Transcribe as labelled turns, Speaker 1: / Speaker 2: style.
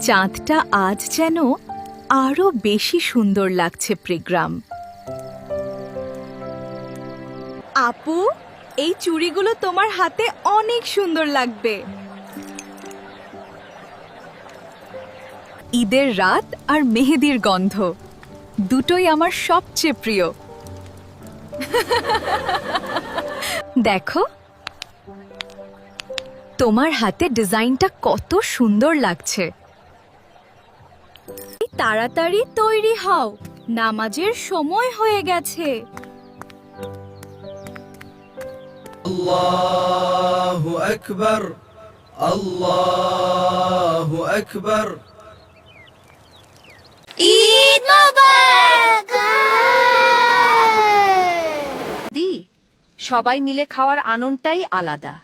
Speaker 1: চাঁদটা আজ যেন আরো বেশি সুন্দর লাগছে প্রিগ্রাম। আপু, এই চুড়িগুলো তোমার হাতে অনেক সুন্দর লাগবে। ঈদের রাত আর মেহেদির গন্ধ দুটোই আমার সবচেয়ে প্রিয়। দেখো, তোমার হাতে ডিজাইনটা কত সুন্দর লাগছে। তাড়াতাড়ি তৈরি হও, নামাজের সময় হয়ে গেছে।
Speaker 2: আল্লাহু আকবার, আল্লাহু আকবার।
Speaker 3: ঈদ মোবারক।
Speaker 4: সবাই মিলে খাওয়ার আনন্দটাই আলাদা।